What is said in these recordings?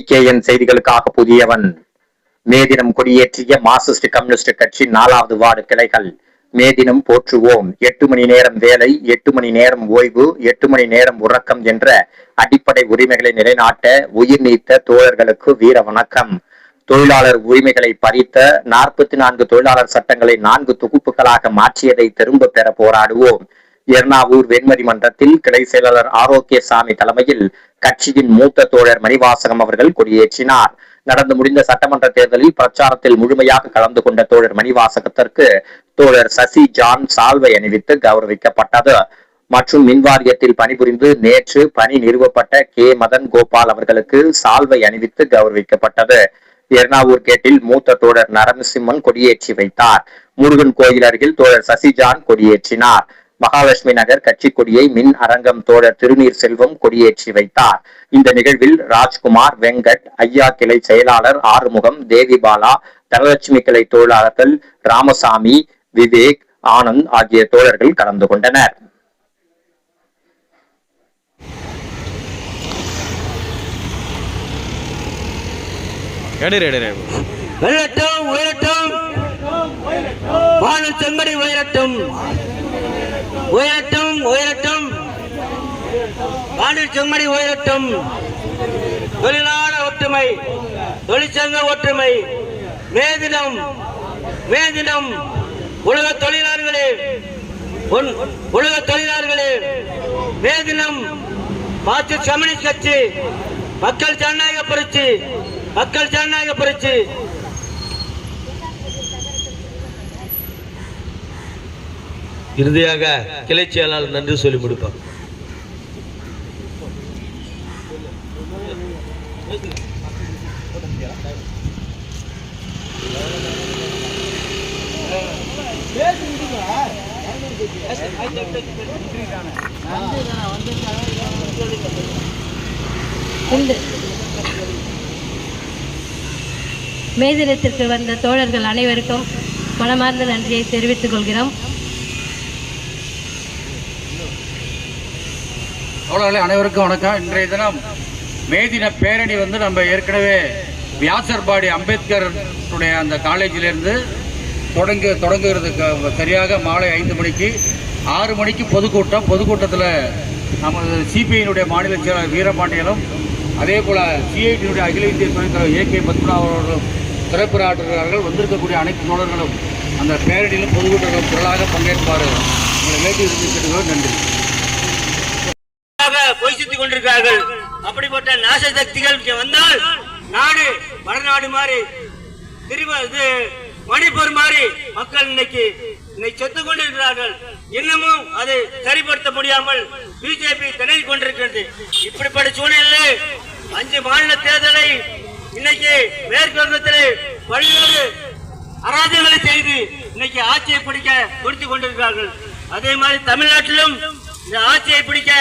PKN செய்திகளுக்காக புதியவன். மே தினம் கொடியேற்றிய Marxist communist கட்சி 4வது வார்டு கிளைகள். மே தினம் போற்றுவோம். 8 மணி நேரம் வேலை, 8 மணி நேரம் ஓய்வு, 8 மணி நேரம் உறக்கம் என்ற அடிப்படை உரிமைகளை நிலைநாட்ட உயிர் நீத்த தோழர்களுக்கு வீர வணக்கம். தொழிலாளர் உரிமைகளை பறித்த 44 தொழிலாளர் சட்டங்களை 4 தொகுப்புகளாக மாற்றியதை திரும்ப பெற போராடுவோம். எர்ணாவூர் வெண்மதி மன்றத்தில் கிளை செயலாளர் ஆரோக்கியசாமி தலைமையில் கட்சியின் மூத்த தோழர் மணிவாசகம் அவர்கள் கொடியேற்றினார். நடந்து முடிந்த சட்டமன்ற தேர்தலில் பிரச்சாரத்தில் முழுமையாக கலந்து கொண்ட தோழர் மணிவாசகத்திற்கு தோழர் சசி ஜான் சால்வை அணிவித்து கௌரவிக்கப்பட்டது. மற்றும் மின்வாரியத்தில் பணிபுரிந்து நேற்று பணி நிறுவப்பட்ட கே மதன் கோபால் அவர்களுக்கு சால்வை அணிவித்து கௌரவிக்கப்பட்டது. எர்ணாவூர் கேட்டில் மூத்த தோழர் நரசிம்மன் கொடியேற்றி வைத்தார். முருகன் கோயில் அருகில் தோழர் சசிஜான் கொடியேற்றினார். மகாலட்சுமி நகர் கட்சி கொடியை மின் அரங்கம் தோழர் திருநீர் செல்வம் கொடியேற்றி வைத்தார். இந்த நிகழ்வில் ராஜ்குமார், வெங்கட், ஐயா கிளை செயலாளர் ஆறுமுகம், தேவிபாலா, தனலட்சுமி கிளை தொழிலாளர்கள் ராமசாமி, விவேக், ஆனந்த் ஆகிய தோழர்கள் கலந்து கொண்டனர். வெள்ளட்டும் உயரட்டும், வானல் செம்மடி உயரட்டும், உயரட்டும் உயரட்டும், வானல் செம்மடி உயரட்டும். தொழிலாளர் ஒற்றுமை, தொழிற்சங்க ஒற்றுமை. மே தினம் உலக தொழிலாளர்களே, உலக தொழிலாளர்களே, மே தினம் மார்க்சிஸ்ட் கம்யூனிஸ்ட் கட்சி மக்கள் ஜனநாயக புரட்சி, மக்கள் ஜனநாயக புரட்சி. இறுதியாக கிளை செயலாளர் நன்றி சொல்லி முடிப்பார். மே தினத்திற்கு வந்த தோழர்கள் அனைவருக்கும் மனமார்ந்த நன்றியை தெரிவித்துக் கொள்கிறோம். தோழர்களே அனைவருக்கும் வணக்கம். இன்றைய தினம் மே தின பேரணி நம்ம ஏற்கனவே வியாசர்பாடி அம்பேத்கர் அந்த காலேஜிலிருந்து தொடங்குறதுக்கு சரியாக மாலை 5 மணிக்கு 6 மணிக்கு பொதுக்கூட்டம். பொதுக்கூட்டத்தில் நமது சிபிஐனுடைய மாநில செயலாளர் வீரபாண்டியனும் அதே போல் சிஐடியினுடைய அகில இந்திய துணைத் தலைவர் AK பத்மநாபன் அவர்களும் சிறப்புரையாற்றுகிறார்கள். வந்திருக்கக்கூடிய அனைத்து தோழர்களும் அந்த பேரணியிலும் பொதுக்கூட்டங்களும் திரளாக பங்கேற்பார் உங்களை வேண்டி இருந்திருக்கிறோம். நன்றி. பொய் சுத்திக் கொண்டிருக்கிறார்கள். அப்படிப்பட்ட நாச சக்திகள் வந்தால் நாடு வடநாடு மாறி திரும்ப மணிப்பூர் மாறி மக்கள் இன்னைக்கு செத்துக் கொண்டிருக்கிறார்கள். இன்னமும் அதை சரிப்படுத்த முடியாமல் பிஜேபி திணறிக் கொண்டிருக்கிறது. இப்படிப்பட்ட சூழ்நிலையில் 5 மாநில தேர்தலை இன்னைக்கு மேற்கு வங்கத்திலே பல்வேறு அராஜகங்களை செய்து இன்னைக்கு ஆட்சியை பிடிக்க துடித்துக் கொண்டிருக்கிறார்கள். அதே மாதிரி தமிழ்நாட்டிலும் இந்த ஆட்சியை பிடிக்க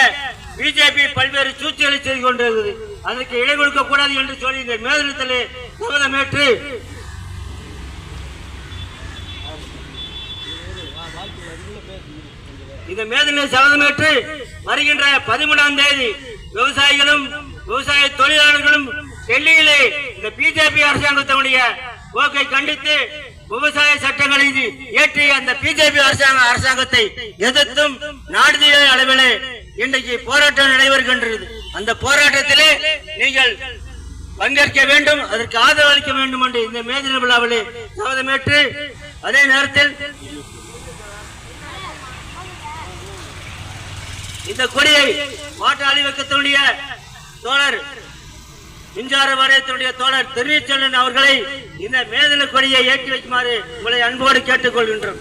பிஜேபி பல்வேறு சூழ்ச்சிகளை செய்து கொண்டிருக்கிறது. அதற்கு இடம் கொடுக்க கூடாது என்று சொல்லி இந்த மேதினத்திலே சபதமேற்று வருகின்ற 13ஆம் தேதி விவசாயிகளும் விவசாய தொழிலாளர்களும் டெல்லியிலே இந்த பிஜேபி அரசாங்கத்தினுடைய போக்கை கண்டித்து விவசாய சட்டங்களை ஏற்றி அந்த பிஜேபி அரசாங்கத்தை எதிர்த்தும் நாடு அளவிலே இன்றைக்கு போராட்டம் நடைபெறுகின்றது. அந்த போராட்டத்திலே நீங்கள் பங்கேற்க வேண்டும், அதற்கு ஆதரவு அளிக்க வேண்டும் என்று இந்த மேதின விழாவிலே சபதமேற்று அதே நேரத்தில் இந்த கொடியை மாற்று அணிவக்கத்தினுடைய தோழர் மின்சார வாரியத்தினுடைய தோழர் திருநீர் செல்வன் அவர்களை இந்த மேதின கொடியை ஏற்றி வைக்குமாறு உங்களை அன்போடு கேட்டுக்கொள்கின்றோம்.